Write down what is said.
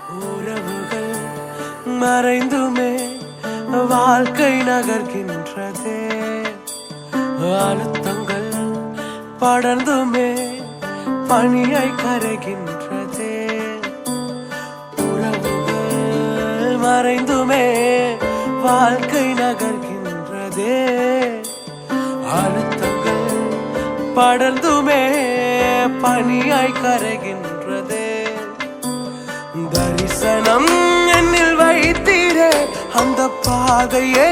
உறவுகள் மறைந்துமே வாழ்க்கை நகர்கின்றதே. அழுத்தங்கள் படர்ந்துமே பனியை கரைகின்றதே. உறவுகள் மறைந்துமே வாழ்க்கை நகர்கின்றதே. அழுத்தங்கள் படர்ந்துமே பனியாய் கரைகின்றதே. தரிசனம் என்னில் வைத்தீரே, அந்த பாதையே